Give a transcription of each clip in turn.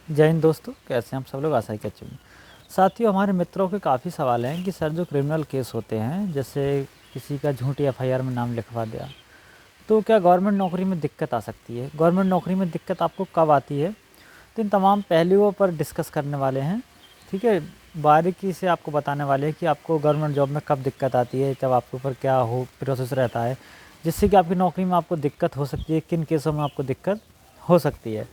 जय हिंद दोस्तों, कैसे हैं आप सब लोग। आशा ही कि अच्छे होंगे। साथियों, हमारे मित्रों के काफ़ी सवाल हैं कि सर जो क्रिमिनल केस होते हैं, जैसे किसी का झूठी एफआईआर में नाम लिखवा दिया, तो क्या गवर्नमेंट नौकरी में दिक्कत आ सकती है। गवर्नमेंट नौकरी में दिक्कत आपको कब आती है, तो इन तमाम पहलुओं पर डिस्कस करने वाले हैं। ठीक है, बारीकी से आपको बताने वाले हैं कि आपको गवर्नमेंट जॉब में कब दिक्कत आती है, जब आपके ऊपर क्या हो प्रोसेस रहता है जिससे कि आपकी नौकरी में आपको दिक्कत हो सकती है, किन केसों में आपको दिक्कत हो सकती है।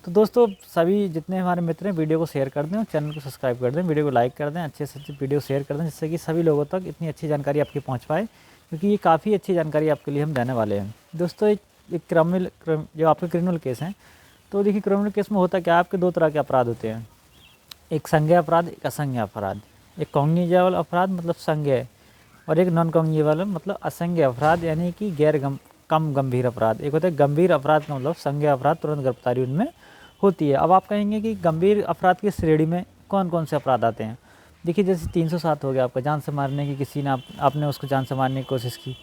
तो दोस्तों, सभी जितने हमारे मित्र हैं वीडियो को शेयर कर दें और चैनल को सब्सक्राइब कर दें, वीडियो को लाइक कर दें, अच्छे से अच्छे वीडियो शेयर कर दें, जिससे कि सभी लोगों तक इतनी अच्छी जानकारी आपकी पहुंच पाए, क्योंकि ये काफ़ी अच्छी जानकारी आपके लिए हम देने वाले हैं। दोस्तों, एक जो आपके क्रिमिनल केस हैं, तो देखिए क्रिमिनल केस में होता क्या है, आपके दो तरह के अपराध होते हैं, एक संज्ञेय अपराध, एक असंज्ञेय अपराध। एक कॉग्निजेबल अपराध मतलब संज्ञेय, और एक नॉन कॉग्निजेबल मतलब असंज्ञेय अपराध, यानी कि कम गंभीर अपराध। एक होता है गंभीर अपराध का मतलब संज्ञेय अपराध, तुरंत गिरफ्तारी उनमें होती है। अब आप कहेंगे कि गंभीर अपराध की श्रेणी में कौन कौन से अपराध आते हैं। देखिए, जैसे 307 हो गया आपका, जान से मारने की, किसी ने आपने उसको जान से मारने की कोशिश की,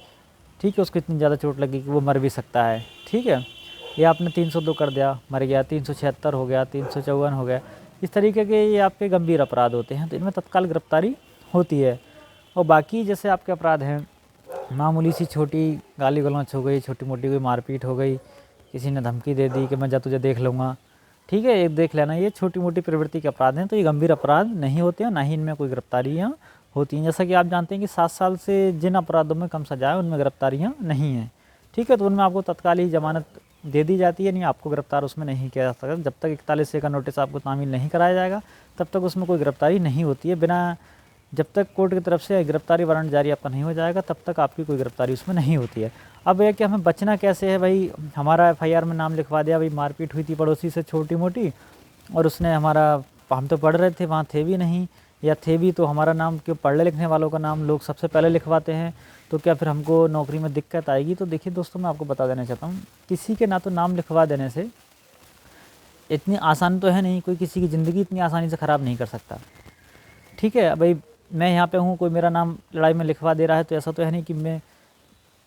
ठीक है, उसको इतनी ज़्यादा चोट लगी कि वो मर भी सकता है, ठीक है। या आपने 302 कर दिया, मर गया, 376 हो गया, 354 हो गया, इस तरीके के ये आपके गंभीर अपराध होते हैं, तो इनमें तत्काल गिरफ्तारी होती है। और बाकी जैसे आपके अपराध हैं, मामूली सी छोटी गाली गलौच हो गई, छोटी मोटी कोई मारपीट हो गई, किसी ने धमकी दे दी कि मैं जा तुझे देख लूँगा, ठीक है, एक देख लेना, ये छोटी मोटी प्रवृत्ति के अपराध हैं, तो ये गंभीर अपराध नहीं होते हैं, ना ही इनमें कोई गिरफ्तारियाँ होती हैं। जैसा कि आप जानते हैं कि 7 साल से जिन अपराधों में कम सजा है उनमें गिरफ्तारियाँ नहीं हैं, ठीक है, तो उनमें आपको तत्काल ही जमानत दे दी जाती है, नहीं आपको गिरफ्तार उसमें नहीं किया जा सकता। जब तक 41A का नोटिस आपको तामील नहीं कराया जाएगा, तब तक उसमें कोई गिरफ्तारी नहीं होती है। बिना जब तक कोर्ट की तरफ से गिरफ्तारी वारंट जारी आपका नहीं हो जाएगा, तब तक आपकी कोई गिरफ्तारी उसमें नहीं होती है। अब यह कि हमें बचना कैसे है भाई, हमारा एफआईआर में नाम लिखवा दिया, भाई मारपीट हुई थी पड़ोसी से छोटी मोटी, और उसने हम तो पढ़ रहे थे, वहाँ थे भी नहीं, या थे भी तो हमारा नाम, क्यों पढ़ने लिखने वालों का नाम लोग सबसे पहले लिखवाते हैं, तो क्या फिर हमको नौकरी में दिक्कत आएगी। तो देखिए दोस्तों, मैं आपको बता देना चाहता हूँ, किसी के ना तो नाम लिखवा देने से इतनी आसान तो है नहीं, कोई किसी की ज़िंदगी इतनी आसानी से ख़राब नहीं कर सकता, ठीक है। भाई मैं यहाँ पे हूँ, कोई मेरा नाम लड़ाई में लिखवा दे रहा है, तो ऐसा तो है नहीं कि मैं,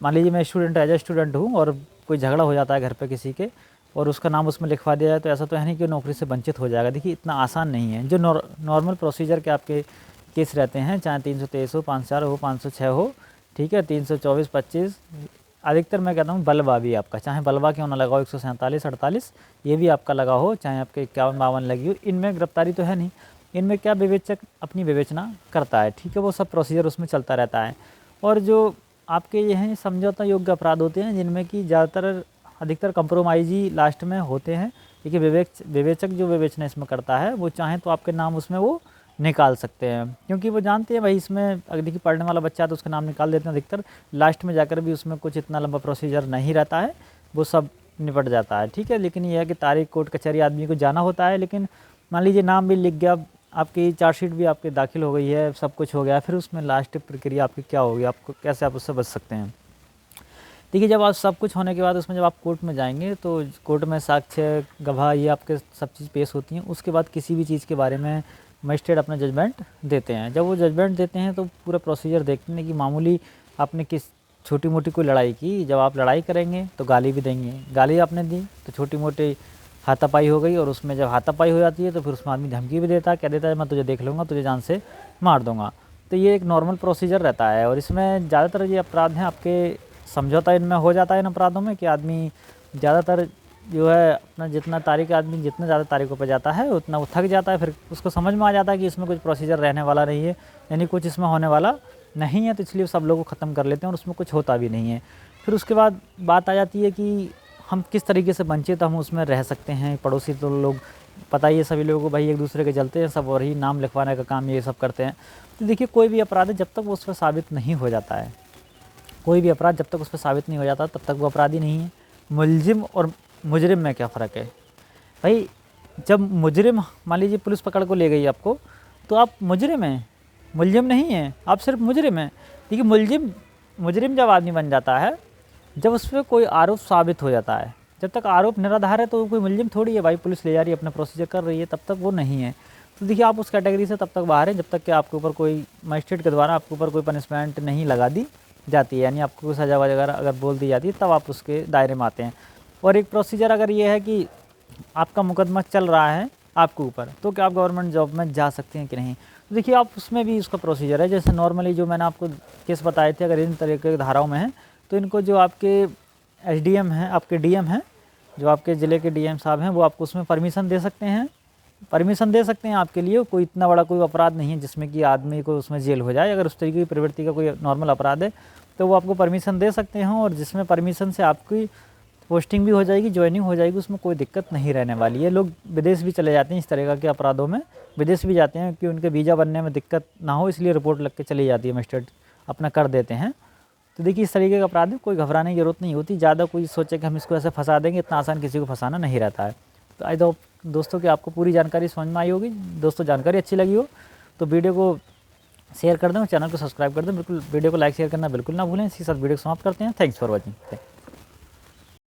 मान लीजिए मैं स्टूडेंट, एज ए स्टूडेंट हूँ और कोई झगड़ा हो जाता है घर पे किसी के, और उसका नाम उसमें लिखवा दिया जाए, तो ऐसा तो है नहीं कि नौकरी से वंचित हो जाएगा। देखिए, इतना आसान नहीं है। जो नॉर्मल प्रोसीजर के आपके केस रहते हैं, चाहे 323 हो, 504 हो, 506 हो, ठीक है, 324, 25, अधिकतर मैं कहता हूँ बलवा भी आपका, चाहे बलवा क्यों ना लगाओ, 147, 48 ये भी आपका लगा हो, चाहे आपके 51, 52 लगी हो, इनमें गिरफ्तारी तो है नहीं। इनमें क्या, विवेचक अपनी विवेचना करता है, ठीक है, वो सब प्रोसीजर उसमें चलता रहता है। और जो आपके ये हैं समझौता योग्य अपराध होते हैं, जिनमें कि ज़्यादातर अधिकतर कंप्रोमाइज़ ही लास्ट में होते हैं, क्योंकि विवेचक जो विवेचना इसमें करता है, वो चाहे तो आपके नाम उसमें वो निकाल सकते हैं, क्योंकि वो जानते हैं भाई इसमें अगर देखिए पढ़ने वाला बच्चा है तो उसका नाम निकाल देते हैं अधिकतर, लास्ट में जाकर भी उसमें कुछ इतना लंबा प्रोसीजर नहीं रहता है, वो सब निपट जाता है, ठीक है। लेकिन ये है कि तारीख कोर्ट कचहरी आदमी को जाना होता है, लेकिन मान लीजिए नाम भी लिख गया, आपकी चार्जशीट भी आपकी दाखिल हो गई है, सब कुछ हो गया, फिर उसमें लास्ट प्रक्रिया आपकी क्या होगी, आपको कैसे आप उससे बच सकते हैं। देखिए, जब आप सब कुछ होने के बाद उसमें जब आप कोर्ट में जाएंगे, तो कोर्ट में साक्ष्य, गवाह, ये आपके सब चीज़ पेश होती हैं। उसके बाद किसी भी चीज़ के बारे में मजिस्ट्रेट अपना जजमेंट देते हैं। जब वो जजमेंट देते हैं तो पूरा प्रोसीजर देखते हैं कि मामूली आपने किस छोटी मोटी कोई लड़ाई की, जब आप लड़ाई करेंगे तो गाली भी देंगे, गाली आपने दी तो छोटी मोटी हाथापाई हो गई, और उसमें जब हाथापाई हो जाती है तो फिर उसमें आदमी धमकी भी देता है, कह देता है मैं तुझे देख लूँगा, तुझे जान से मार दूंगा। तो ये एक नॉर्मल प्रोसीजर रहता है, और इसमें ज़्यादातर ये अपराध हैं आपके समझौता इनमें हो जाता है इन अपराधों में, कि आदमी ज़्यादातर जो है अपना जितना तारीख, आदमी जितना ज़्यादा तारीखों पर जाता है उतना वो थक जाता है, फिर उसको समझ में आ जाता है कि इसमें कुछ प्रोसीजर रहने वाला नहीं है, यानी कुछ इसमें होने वाला नहीं है, तो इसलिए सब लोग को ख़त्म कर लेते हैं और उसमें कुछ होता भी नहीं है। फिर उसके बाद बात आ जाती है कि हम किस तरीके से वंचित हम उसमें रह सकते हैं। पड़ोसी तो लोग पता ही है सभी लोगों को भाई, एक दूसरे के चलते हैं सब, और ही नाम लिखवाने का काम ये सब करते हैं। तो देखिए, कोई भी अपराध है जब तक वो उस पर साबित नहीं हो जाता है, कोई भी अपराध जब तक उस पर साबित नहीं हो जाता तब तक वो अपराधी नहीं है। मुलजिम और मुजरिम में क्या फ़र्क है भाई, जब मुजरिम, मान लीजिए पुलिस पकड़ को ले गई आपको, तो आप मुजरिम हैं, मुलजिम नहीं हैं, आप सिर्फ मुजरिम हैं। देखिए, मुजरिम जब आदमी बन जाता है जब उस पर कोई आरोप साबित हो जाता है, जब तक आरोप निराधार है तो कोई मुलजिम थोड़ी है भाई, पुलिस ले जा रही है, अपना प्रोसीजर कर रही है, तब तक वो नहीं है। तो देखिए, आप उस कैटेगरी से तब तक बाहर हैं जब तक कि आपके ऊपर कोई मजिस्ट्रेट के द्वारा आपके ऊपर कोई पनिशमेंट नहीं लगा दी जाती है, यानी आपको कोई सज़ा वगैरह अगर बोल दी जाती है, तब आप उसके दायरे में आते हैं। और एक प्रोसीजर अगर ये है कि आपका मुकदमा चल रहा है, आपके ऊपर, तो क्या आप गवर्नमेंट जॉब में जा सकते हैं कि नहीं। तो देखिए आप उसमें भी इसका प्रोसीजर है, जैसे नॉर्मली जो मैंने आपको केस बताए थे, अगर इन तरीके की धाराओं में है तो इनको जो आपके एसडीएम हैं, आपके डीएम हैं, जो आपके ज़िले के डीएम साहब हैं, वो आपको उसमें परमिशन दे सकते हैं। परमिशन दे सकते हैं आपके लिए, कोई इतना बड़ा कोई अपराध नहीं है जिसमें कि आदमी को उसमें जेल हो जाए। अगर उस तरीके की प्रवृत्ति का कोई नॉर्मल अपराध है तो वो आपको परमिशन दे सकते हैं, और जिसमें परमिशन से आपकी पोस्टिंग भी हो जाएगी, ज्वाइनिंग हो जाएगी, उसमें कोई दिक्कत नहीं रहने वाली है। लोग विदेश भी चले जाते हैं इस तरह के अपराधों में, विदेश भी जाते हैं कि उनके वीज़ा बनने में दिक्कत ना हो, इसलिए रिपोर्ट लग के चली जाती है, मजिस्ट्रेट अपना कर देते हैं। तो देखिए इस तरीके का अपराध में कोई घबराने की ज़रूरत नहीं होती, ज़्यादा कोई सोचे कि हम इसको ऐसे फंसा देंगे, इतना आसान किसी को फंसाना नहीं रहता है। तो आई होप दोस्तों कि आपको पूरी जानकारी समझ में आई होगी। दोस्तों जानकारी अच्छी लगी हो तो वीडियो को शेयर कर दें और चैनल को सब्सक्राइब कर दें। बिल्कुल वीडियो को लाइक शेयर करना बिल्कुल ना भूलें। इसी के साथ वीडियो को समाप्त करते हैं। Thanks for watching.